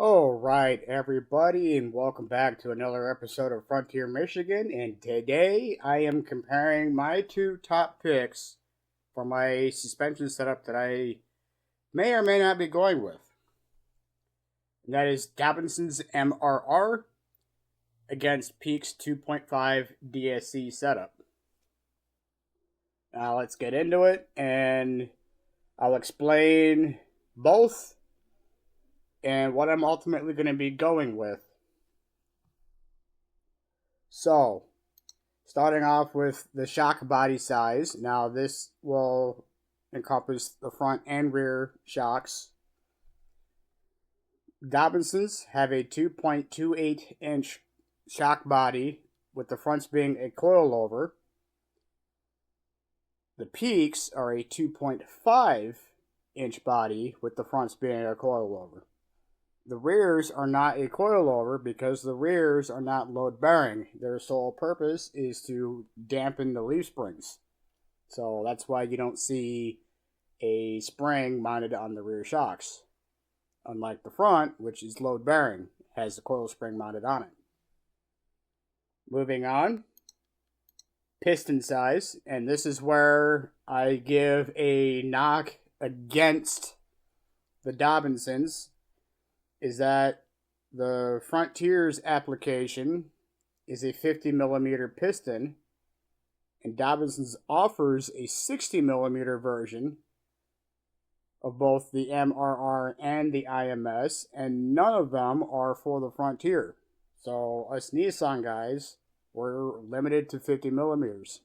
All right, everybody, and welcome back to another episode of Frontier Michigan. And today I am comparing my two top picks for my suspension setup that I may or may not be going with. And that is Dobinson's MRR against Peak's 2.5 DSC setup. Now let's get into it, and I'll explain both and what I'm ultimately going to be going with. So, starting off with the shock body size. Now, this will encompass the front and rear shocks. Dobinsons have a 2.28 inch shock body, with the fronts being a coilover. The Peaks are a 2.5 inch body, with the fronts being a coilover. The rears are not a coilover because the rears are not load bearing. Their sole purpose is to dampen the leaf springs. So that's why you don't see a spring mounted on the rear shocks. Unlike the front, which is load bearing, has the coil spring mounted on it. Moving on, piston size, and this is where I give a knock against the Dobinsons, is that the Frontier's application is a 50 millimeter piston, and Dobinson's offers a 60 millimeter version of both the MRR and the IMS, and none of them are for the Frontier. So us Nissan guys were limited to 50 millimeters.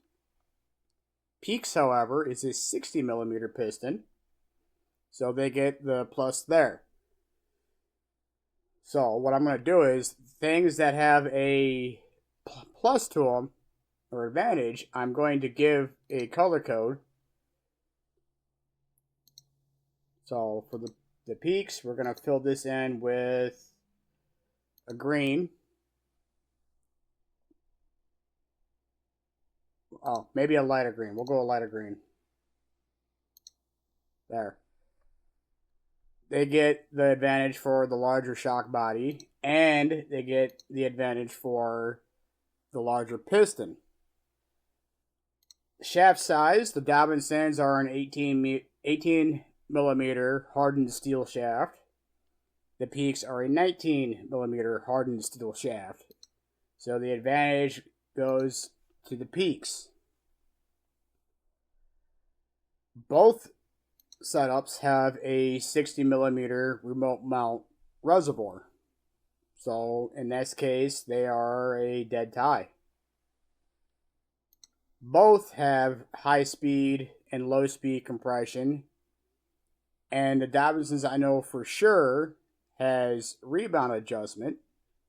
Peaks, however, is a 60 millimeter piston, so they get the plus there. So what I'm going to do is things that have a plus to them or advantage, I'm going to give a color code. So for the Peaks, we're going to fill this in with a green. Oh, maybe a lighter green. We'll go a lighter green. There. They get the advantage for the larger shock body, and they get the advantage for the larger piston. Shaft size, the Dobinsons are an 18 millimeter hardened steel shaft. The Peaks are a 19 millimeter hardened steel shaft. So the advantage goes to the Peaks. Both setups have a 60 millimeter remote mount reservoir. So in this case, they are a dead tie. Both have high speed and low speed compression. And the Dobinsons, I know for sure, has rebound adjustment.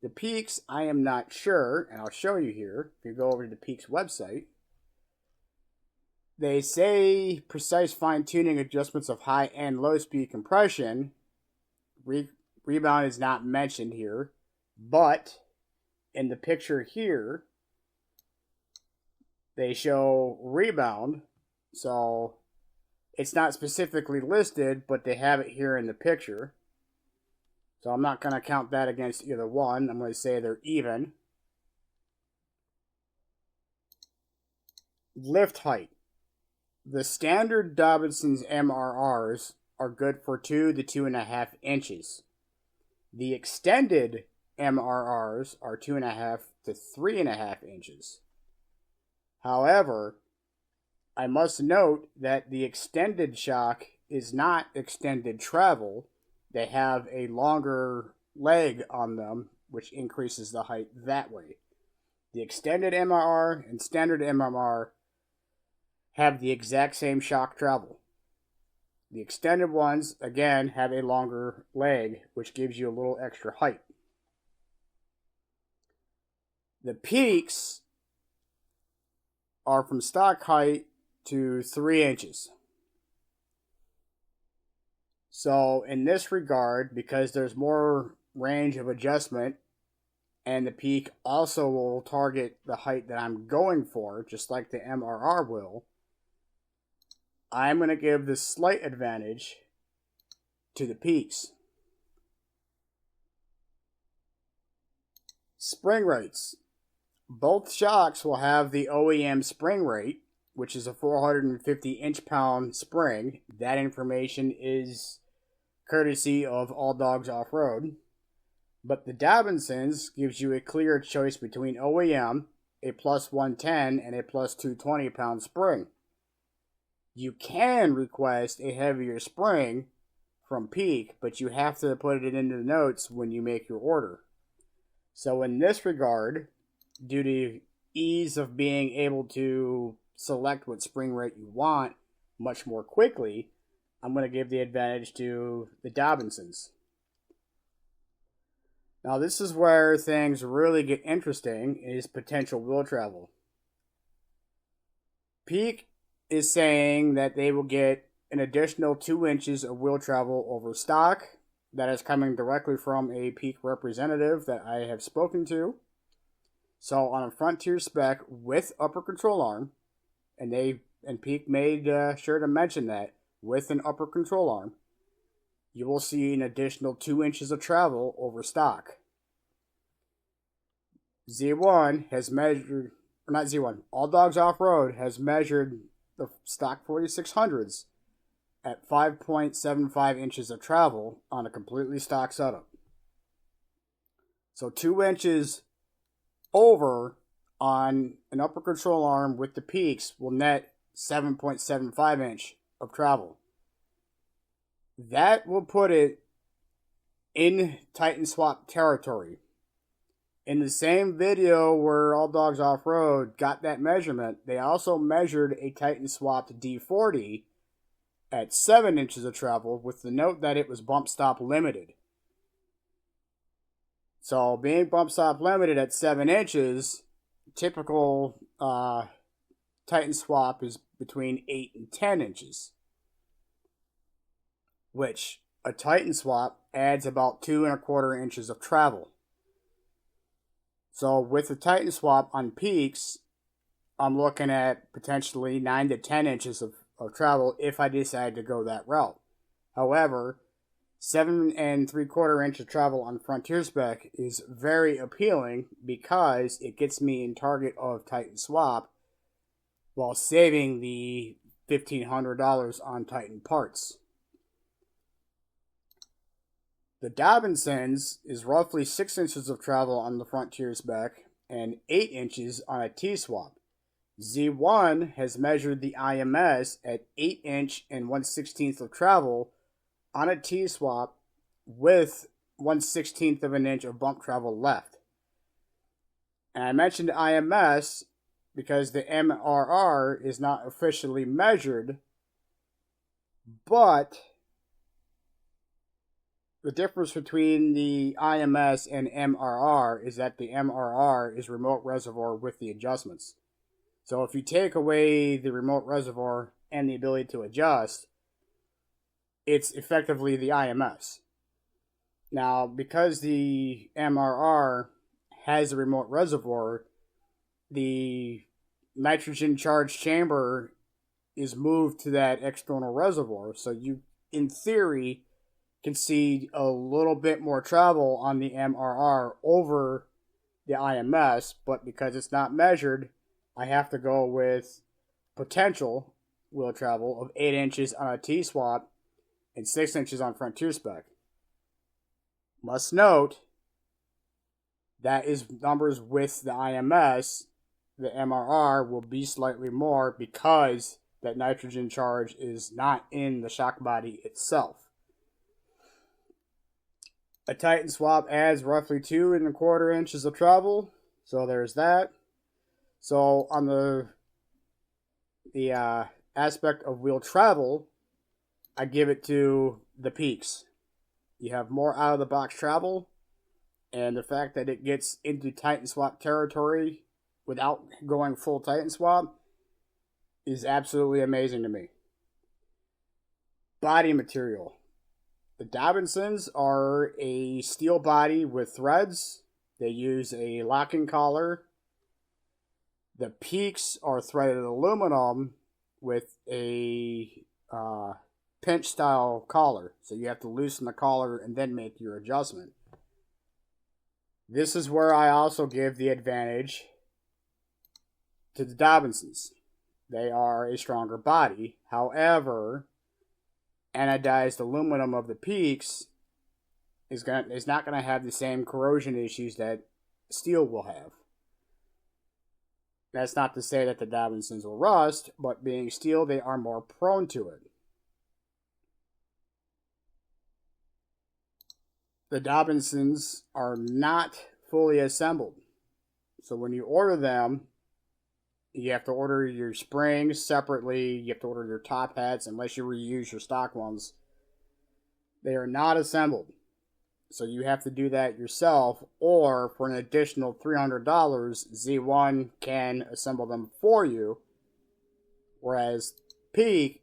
The Peaks, I am not sure, and I'll show you here. If you go over to the Peaks website, they say precise fine-tuning adjustments of high and low-speed compression. Rebound is not mentioned here, but in the picture here, they show rebound. So it's not specifically listed, but they have it here in the picture. So I'm not going to count that against either one. I'm going to say they're even. Lift height. The standard Dobinson's MRRs are good for 2 to 2.5 inches. The extended MRRs are 2.5 to 3.5 inches. However, I must note that the extended shock is not extended travel. They have a longer leg on them, which increases the height that way. The extended MRR and standard MRR have the exact same shock travel. The extended ones, again, have a longer leg, which gives you a little extra height. The Peaks are from stock height to 3 inches. So in this regard, because there's more range of adjustment, and the Peak also will target the height that I'm going for, just like the MRR will, I'm going to give the slight advantage to the Peaks. Spring rates. Both shocks will have the OEM spring rate, which is a 450 inch-pound spring. That information is courtesy of All Dogs Off-Road. But the Dobinson's gives you a clear choice between OEM, a plus 110, and a plus 220 pound spring. You can request a heavier spring from Peak, but you have to put it into the notes when you make your order. So in this regard, due to ease of being able to select what spring rate you want much more quickly, I'm going to give the advantage to the Dobinsons. Now this is where things really get interesting, is potential wheel travel. Peak is saying that they will get an additional 2 inches of wheel travel over stock. That is coming directly from a Peak representative that I have spoken to. So on a Frontier spec with upper control arm, and Peak made sure to mention that, with an upper control arm, you will see an additional 2 inches of travel over stock. Z1 has measured, or not Z1, All Dogs Off-Road has measured the stock 4600s at 5.75 inches of travel on a completely stock setup. So 2 inches over on an upper control arm with the Peaks will net 7.75 inch of travel. That will put it in Titan Swap territory. In the same video where All Dogs Off-Road got that measurement, they also measured a Titan Swapped D40 at 7 inches of travel with the note that it was bump stop limited. So being bump stop limited at 7 inches, typical Titan Swap is between 8 and 10 inches. Which a Titan Swap adds about 2.25 inches of travel. So with the Titan Swap on Peaks, I'm looking at potentially 9 to 10 inches of travel if I decide to go that route. However, 7.75 inch of travel on Frontier spec is very appealing because it gets me in target of Titan Swap while saving the $1,500 on Titan parts. The Dobinson's is roughly 6 inches of travel on the Frontier spec and 8 inches on a T-Swap. Z1 has measured the IMS at 8 inch and 1/16 of travel on a T-Swap with 1/16 of an inch of bump travel left. And I mentioned IMS because the MRR is not officially measured, but the difference between the IMS and MRR is that the MRR is remote reservoir with the adjustments. So if you take away the remote reservoir and the ability to adjust, it's effectively the IMS. Now, because the MRR has a remote reservoir, the nitrogen charged chamber is moved to that external reservoir. So you, in theory, can see a little bit more travel on the MRR over the IMS, but because it's not measured, I have to go with potential wheel travel of 8 inches on a T-Swap and 6 inches on Frontier spec. Must note, that is numbers with the IMS. The MRR will be slightly more because that nitrogen charge is not in the shock body itself. A Titan Swap adds roughly 2.25 inches of travel, so there's that. So on the aspect of wheel travel, I give it to the Peaks. You have more out-of-the-box travel, and the fact that it gets into Titan Swap territory without going full Titan Swap is absolutely amazing to me. Body material. The Dobinsons are a steel body with threads. They use a locking collar. The Peaks are threaded aluminum with a pinch style collar. So you have to loosen the collar and then make your adjustment. This is where I also give the advantage to the Dobinsons. They are a stronger body. However, anodized aluminum of the Peaks is not going to have the same corrosion issues that steel will have. That's not to say that the Dobinsons will rust, but being steel, they are more prone to it. The Dobinsons are not fully assembled. So when you order them, you have to order your springs separately. You have to order your top hats unless you reuse your stock ones. They are not assembled. So you have to do that yourself, or for an additional $300, Z1 can assemble them for you, whereas Peak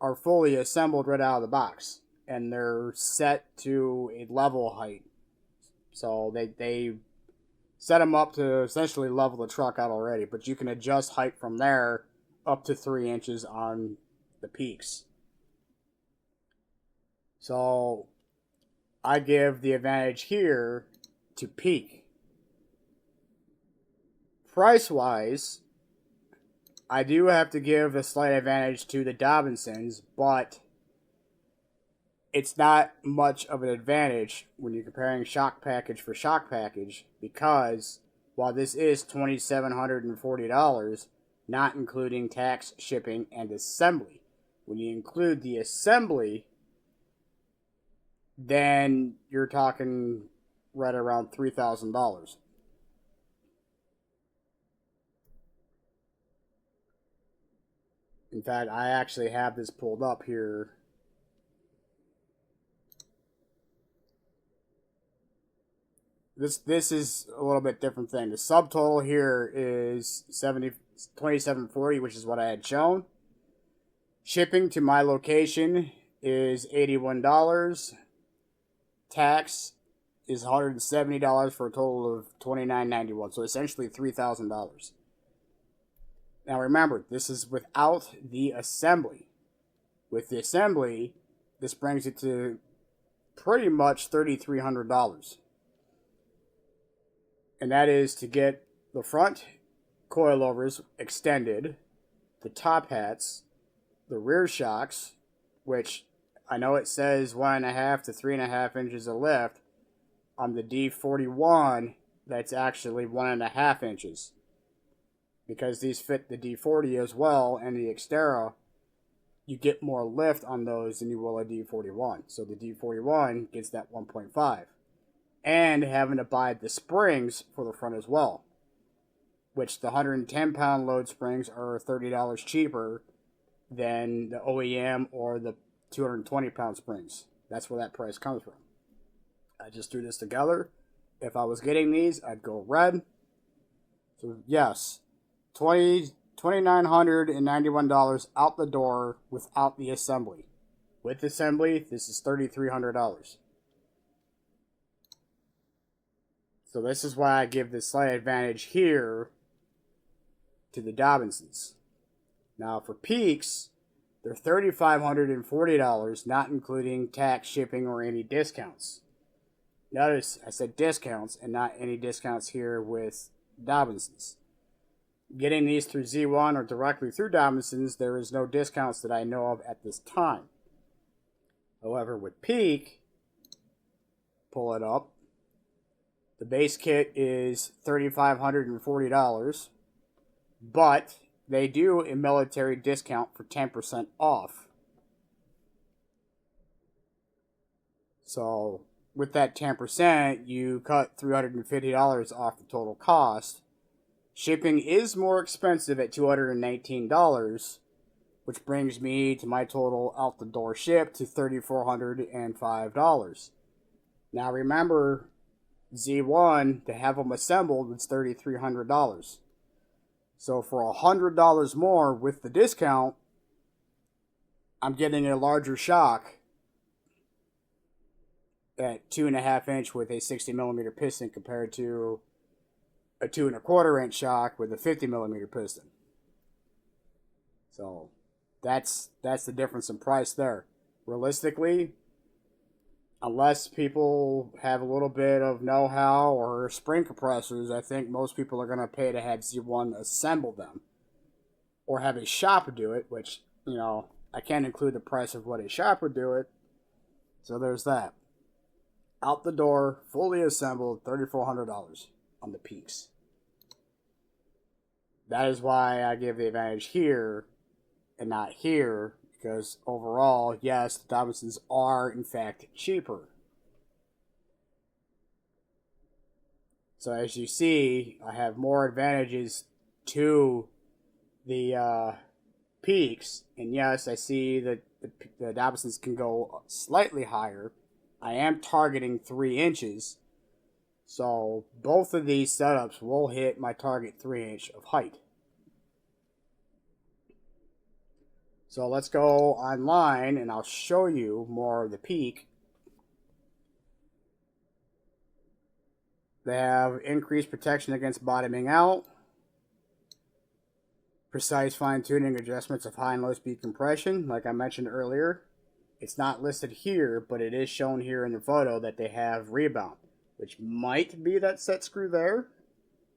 are fully assembled right out of the box, and they're set to a level height. So they set them up to essentially level the truck out already, but you can adjust height from there up to 3 inches on the Peaks. So I give the advantage here to Peak. Price-wise, I do have to give a slight advantage to the Dobinsons, but it's not much of an advantage when you're comparing shock package for shock package, because while this is $2,740, not including tax, shipping, and assembly, when you include the assembly, then you're talking right around $3,000. In fact, I actually have this pulled up here. This is a little bit different thing. The subtotal here is $27.40, which is what I had shown. Shipping to my location is $81. Tax is $170 for a total of $29.91. So essentially $3,000. Now remember, this is without the assembly. With the assembly, this brings it to pretty much $3,300. And that is to get the front coilovers extended, the top hats, the rear shocks, which I know it says 1.5 to 3.5 inches of lift. On the D41, that's actually 1.5 inches. Because these fit the D40 as well and the Xterra, you get more lift on those than you will a D41. So the D41 gets that 1.5. And having to buy the springs for the front as well, which the 110-pound load springs are $30 cheaper than the OEM or the 220-pound springs. That's where that price comes from. I just threw this together. If I was getting these, I'd go red. So yes, $2,991 out the door without the assembly. With assembly, this is $3,300. So this is why I give this slight advantage here to the Dobinsons. Now for Peaks, they're $3,540, not including tax, shipping, or any discounts. Notice I said discounts and not any discounts here with Dobinsons. Getting these through Z1 or directly through Dobinsons, there is no discounts that I know of at this time. However, with Peak, pull it up. The base kit is $3,540, but they do a military discount for 10% off. So with that 10%, you cut $350 off the total cost. Shipping is more expensive at $219, which brings me to my total out the door ship to $3,405. Now remember, Z1, to have them assembled, it's $3,300. So for $100 more with the discount, I'm getting a larger shock at 2.5 inch with a 60mm piston compared to a 2.25 inch shock with a 50mm piston. So that's the difference in price there. Realistically, unless people have a little bit of know-how or spring compressors, I think most people are going to pay to have Z1 assemble them. Or have a shop do it, which, you know, I can't include the price of what a shop would do it. So there's that. Out the door, fully assembled, $3,400 on the Peaks. That is why I give the advantage here and not here, because overall, yes, the Dobinsons are in fact cheaper. So as you see, I have more advantages to the Peaks, and yes, I see that the Dobinsons can go slightly higher. I am targeting 3 inches, so both of these setups will hit my target 3 inch of height. So let's go online and I'll show you more of the Peak. They have increased protection against bottoming out, precise fine-tuning adjustments of high and low speed compression, like I mentioned earlier. It's not listed here, but it is shown here in the photo that they have rebound, which might be that set screw there.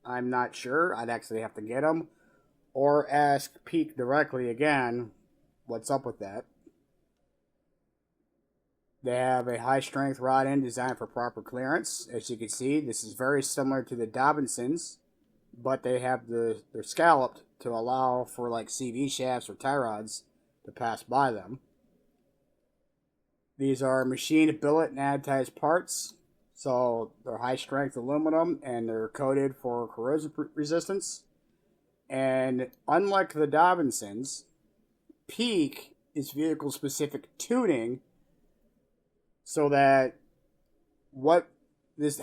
I'm not sure. I'd actually have to get them or ask Peak directly again what's up with that. They have a high-strength rod end designed for proper clearance. As you can see, this is very similar to the Dobinsons, but they have they're scalloped to allow for like CV shafts or tie rods to pass by them. These are machined billet and advertised parts, so they're high-strength aluminum and they're coated for corrosion resistance. And unlike the Dobinsons, Peak is vehicle-specific tuning, so that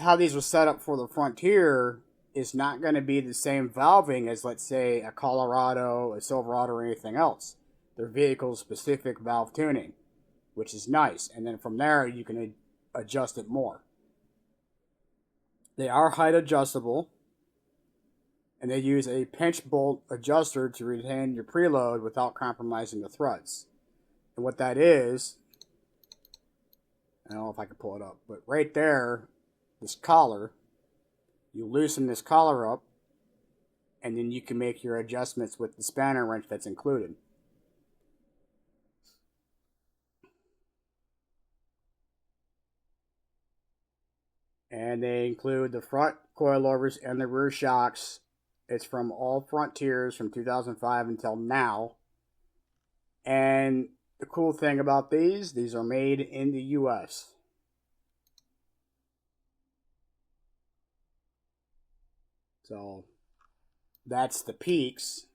how these were set up for the Frontier is not going to be the same valving as, let's say, a Colorado, a Silverado, or anything else. They're vehicle-specific valve tuning, which is nice. And then from there, you can adjust it more. They are height adjustable, and they use a pinch bolt adjuster to retain your preload without compromising the threads. And what that is, I don't know if I can pull it up, but right there, this collar, you loosen this collar up, and then you can make your adjustments with the spanner wrench that's included. And they include the front coilovers and the rear shocks. It's from all Frontiers from 2005 until now. And the cool thing about these are made in the US. So that's the Peaks.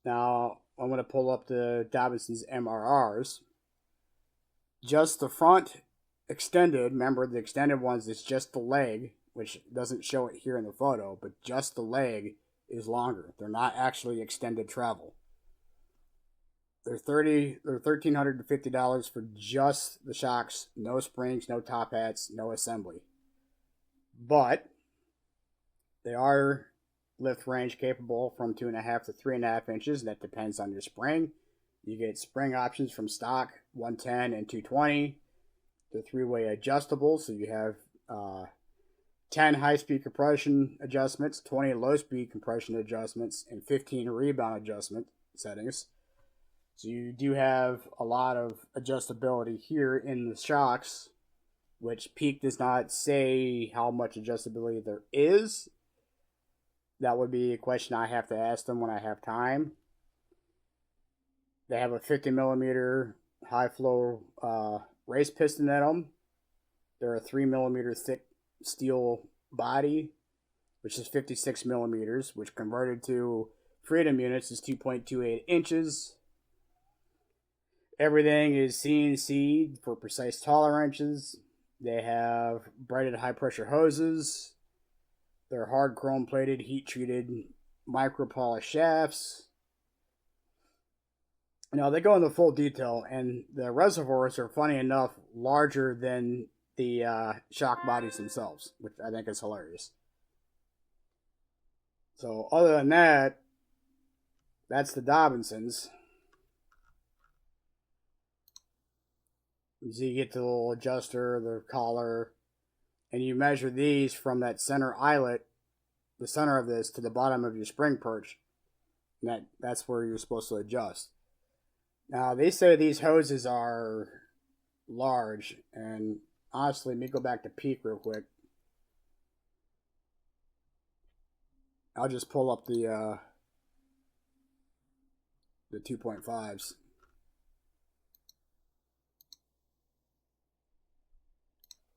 Now I'm going to pull up the Dobinson's MRRs. Just the front extended, remember the extended ones is just the leg, which doesn't show it here in the photo, but just the leg is longer. They're not actually extended travel. They're $1,350 for just the shocks, no springs, no top hats, no assembly. But they are lift range capable from 2.5 to 3.5 inches. That depends on your spring. You get spring options from stock 110 and 220. They're 3-way adjustable, so you have 10 high-speed compression adjustments, 20 low-speed compression adjustments, and 15 rebound adjustment settings. So you do have a lot of adjustability here in the shocks, which Peak does not say how much adjustability there is. That would be a question I have to ask them when I have time. They have a 50 millimeter high flow race piston in them. They're a 3 millimeter thick steel body, which is 56 millimeters, which converted to Freedom units is 2.28 inches. Everything is CNC for precise tolerances. They have braided high pressure hoses. They're hard chrome plated, heat treated micro polished shafts. Now they go into full detail, and the reservoirs are, funny enough, larger than the shock bodies themselves, which I think is hilarious. So other than that, that's the Dobinsons. So you get the little adjuster, the collar, and you measure these from that center eyelet, the center of this, to the bottom of your spring perch. And that's where you're supposed to adjust. Now, they say these hoses are large, and honestly, let me go back to peak real quick. I'll just pull up the 2.5s.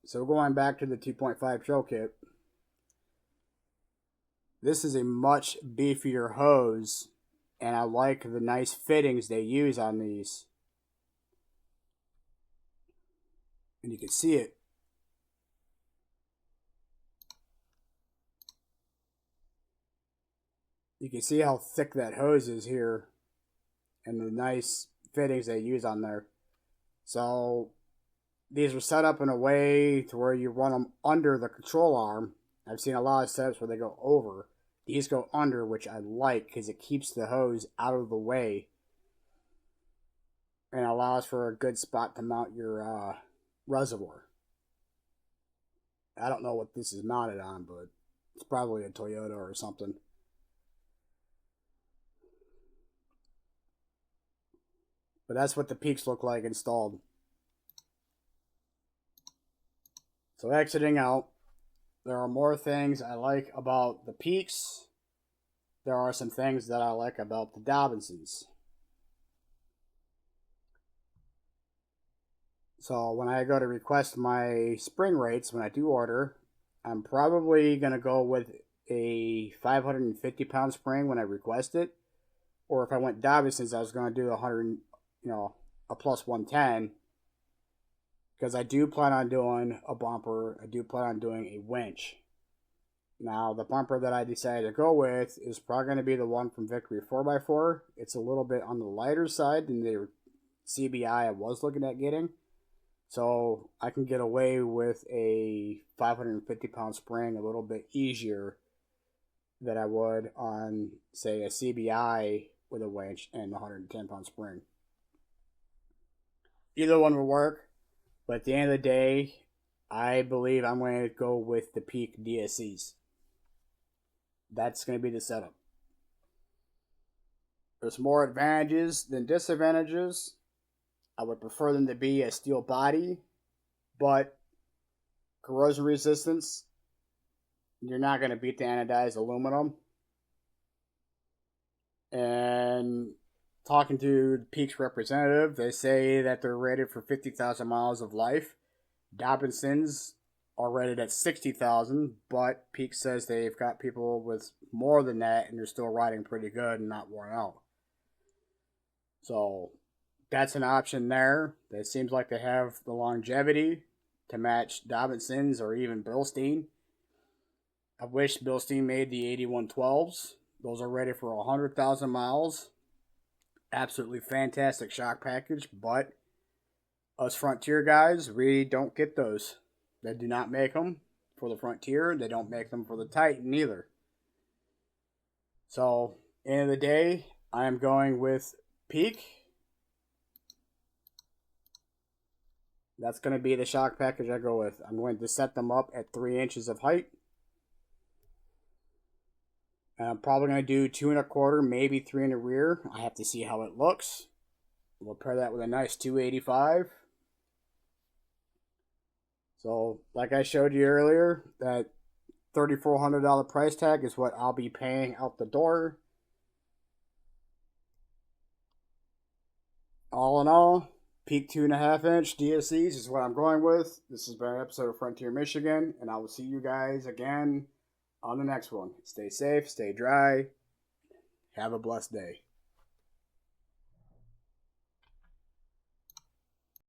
So going back to the 2.5 trail kit, this is a much beefier hose, and I like the nice fittings they use on these. And you can see it. You can see how thick that hose is here, and the nice fittings they use on there. So these are set up in a way to where you run them under the control arm. I've seen a lot of setups where they go over. These go under, which I like because it keeps the hose out of the way and allows for a good spot to mount your reservoir. I don't know what this is mounted on, but it's probably a Toyota or something. But that's what the peaks look like installed. So exiting out, there are more things I like about the peaks. There are some things that I like about the Dobinsons. So when I go to request my spring rates, when I do order, I'm probably going to go with a 550 pound spring when I request it. Or if I went Dobinsons, I was going to do 100, a plus 110. Because I do plan on doing a bumper. I do plan on doing a winch. Now, the bumper that I decided to go with is probably going to be the one from Victory 4x4. It's a little bit on the lighter side than the CBI I was looking at getting. So I can get away with a 550 pound spring a little bit easier than I would on, say, a CBI with a winch and a 110 pound spring. Either one will work, but at the end of the day, I believe I'm going to go with the Peak DSCs. That's going to be the setup. There's more advantages than disadvantages. I would prefer them to be a steel body, but corrosion resistance, you're not going to beat the anodized aluminum. And talking to Peak's representative, they say that they're rated for 50,000 miles of life. Dobinsons are rated at 60,000, but Peak says they've got people with more than that, and they're still riding pretty good and not worn out. So that's an option there. It seems like they have the longevity to match Dobinsons or even Bilstein. I wish Bilstein made the 8112s. Those are rated for 100,000 miles. Absolutely fantastic shock package, but us Frontier guys, we don't get those. They do not make them for the Frontier. They don't make them for the Titan either. So, end of the day, I am going with Peak. That's going to be the shock package I go with. I'm going to set them up at 3 inches of height. And I'm probably going to do 2 1/4, maybe 3 in the rear. I have to see how it looks. We'll pair that with a nice 285. So, like I showed you earlier, that $3,400 price tag is what I'll be paying out the door. All in all, Peak 2.5 inch DSCs is what I'm going with. This has been an episode of Frontier Michigan, and I will see you guys again on the next one. Stay safe, stay dry, have a blessed day.